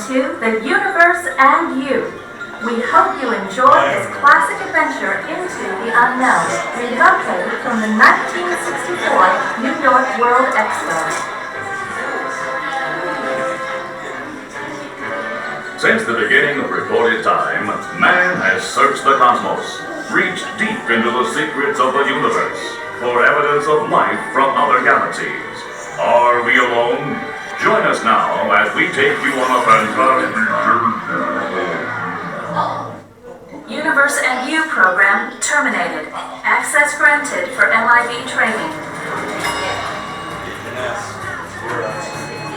to The Universe and You. We hope you enjoy this classic adventure into the unknown, relocated from the 1964 New York World Expo. Since the beginning of recorded time, man has searched the cosmos, reached deep into the secrets of the universe for evidence of life from other galaxies. Are we alone? Join us now as we take you on a fantastic Universe and You program terminated. Access granted for MIB training.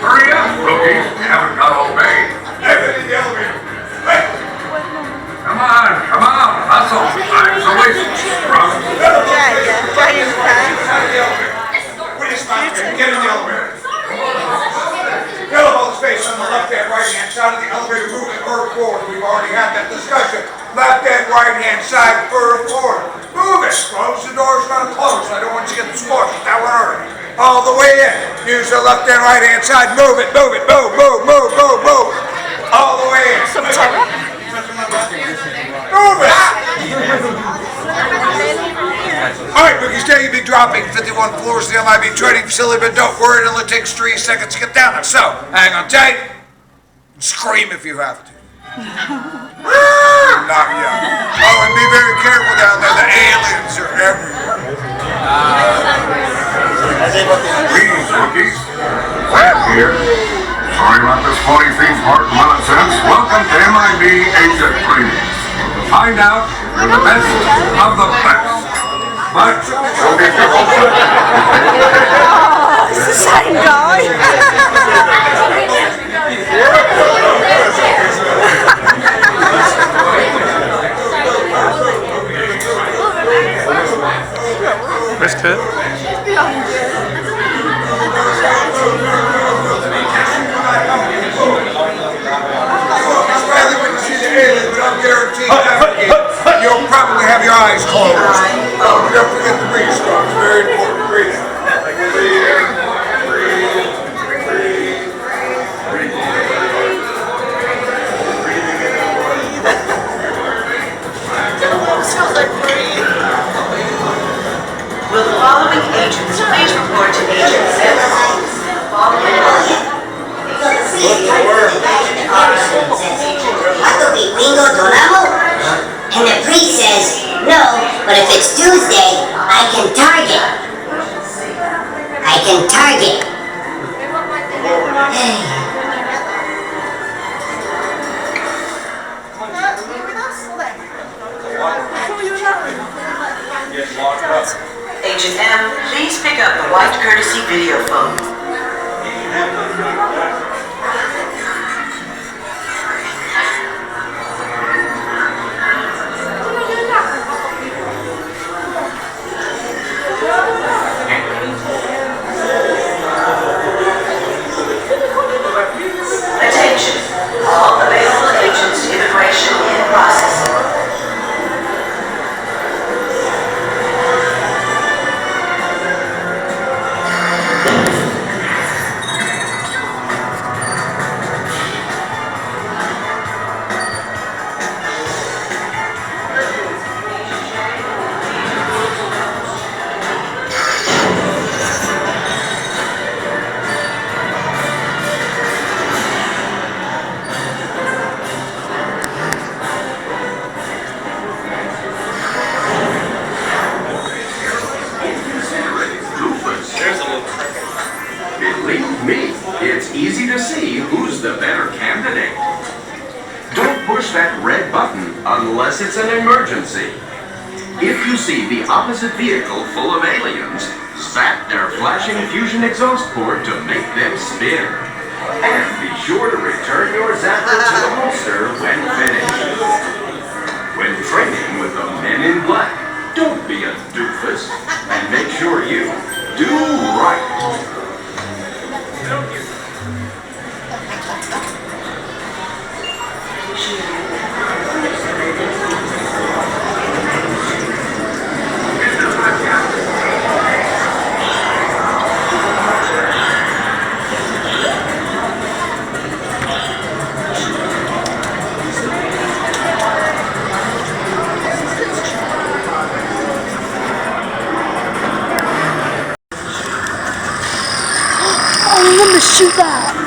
Hurry up, rookies! You haven't got all day. Everything in the elevator. Come on, hustle. Time's a waste. Get in the elevator. Fill up all the space on the left and right hand side of the elevator, moving earth forward. We've already had that discussion. Left and right hand side, earth forward. Move it. Close the doors, not close. I don't want you to get smushed. That one hurt. All the way in. Use the left and right hand side. Move it, move. All the way in. Move it. Alright, rookies, today you'll be dropping 51 floors of the MIB training facility, but don't worry, it only takes 3 seconds to get down there. So, hang on tight. Scream if you have to. Not yet. Oh, and be very careful down there. The aliens are everywhere. Please, rookies. Lab here. Sorry about this phony theme park nonsense. Welcome to MIB Agent Training. Find out you're the best of the best. But we'll be careful. Oh, it's the same guy. Where's Kurt? I'm guaranteed that you'll probably have your eyes closed. Oh, don't forget to breathe, Scott. It's very important. Breathe. Will the following agents please report to Agent 7? And the priest says, no, but if it's Tuesday, I can target. Agent M, please pick up the white courtesy video phone. Attention, all available agents, immigration in processing. Believe me, it's easy to see who's the better candidate. Don't push that red button unless it's an emergency. If you see the opposite vehicle full of aliens, zap their flashing fusion exhaust port to make them spin. And be sure to return your zapper to the holster when finished. When training with the men in black, don't be a doofus, and make sure you do right. gonna shoot that.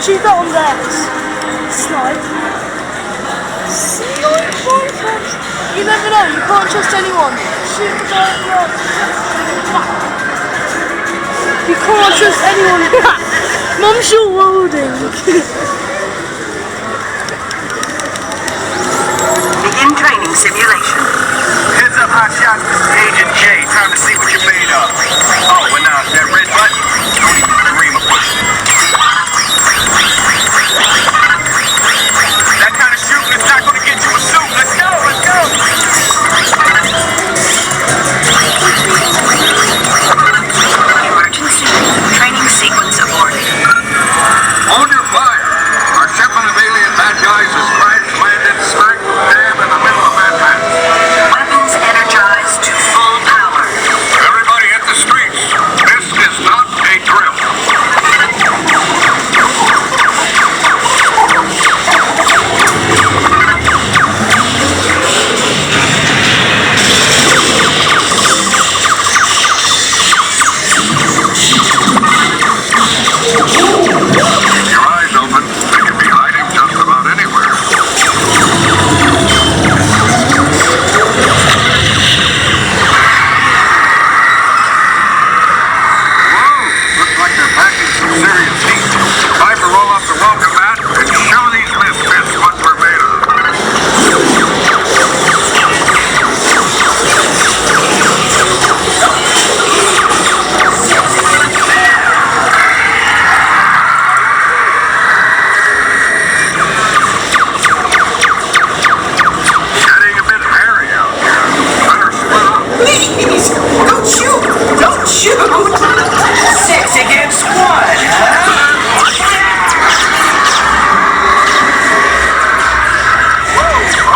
Shoot that on there. Slide. You never know, you can't trust anyone. Shoot the guy. You can't trust anyone. Mum's still loading. Begin training simulation. Heads up, hot shot. Agent J, time to see what you're made of. Oh, and that red button, don't even dream of pushing it. That kind of shooting is not going to get you a suit. Let's go, let's go. Emergency. Training sequence aborted. On your fire. Our shipment of alien bad guys has crash landed smack dab in the middle of Manhattan. Weapons energized to full power. Everybody hit the streets. This is not a drill. Keep your eyes open. They can be hiding just about anywhere. Whoa! Looks like they're packing some serious heat. Time to roll up the welcome mat and show these misfits what we're made of. Getting a bit hairy out here. Better split up. Please! Don't shoot! Don't shoot! 6 against 1, huh?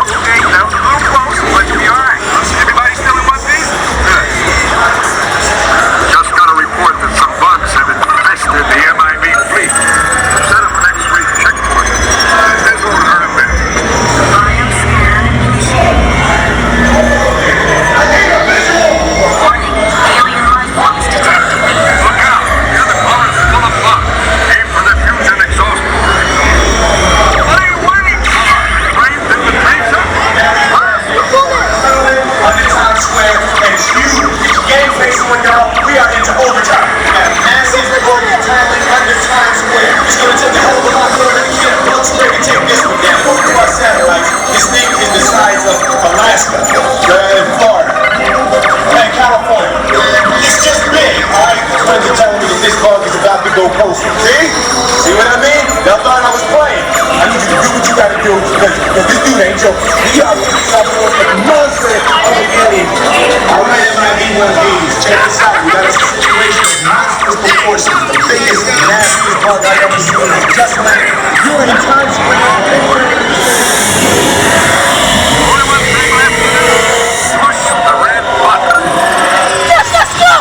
Okay, that was a little close, but you'll be alright. Everybody still in one piece? Good. Just got a report that some bugs have infested the MIB fleet. Set up an X-ray checkpoint. This won't hurt a bit. Bioscan initiated. Warning, alien life forms detected. Look out! The other car is full of bugs. Aim for the fusion exhaust port. What are you waiting for? Flames in the tracer? Blast them! I'm in Times Square, and it's huge. Game face on y'all. We are into overtime. We got massive organ traveling under Times Square. It's gonna take a hell of a lot more than get a bug spray to take this one down. Both of our satellites, this thing is the size of Alaska, and Florida, and California. It's just big, alright? Friends are telling me that this bug is about to go postal. See? See what I mean? Y'all thought I was playing. I need you to do what you gotta do, because this dude ain't joking. We are a monster of an alien. Alright, it might be one of these. Check this out. We got a situation of monstrous proportions. The biggest, nastiest bug I've ever seen. Just like you're in Times Square. Only one thing left to do. Push the red button. Yes, let's go!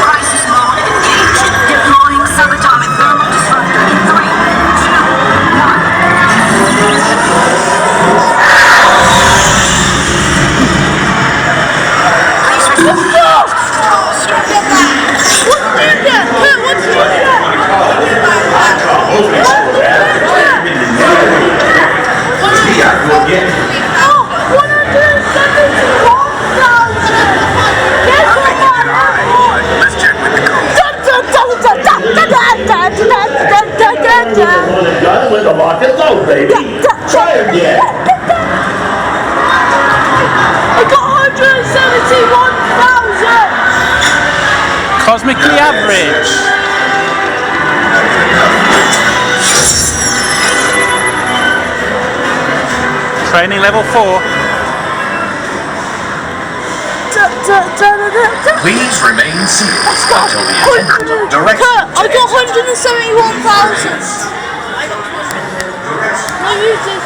Crisis mode engaged. Deploying subatomic thermal disruptor in 3, 2, 1. Let's go! What's in there? What's in there? Oh, 171,000! Guess what? Let's check with the code. With a lock and load, baby. Try again. I got 171,000! Cosmically average. Training level 4. Please remain seated Let's go. until the attendant directs you Kurt, I to got exit. 171,000. No, you did.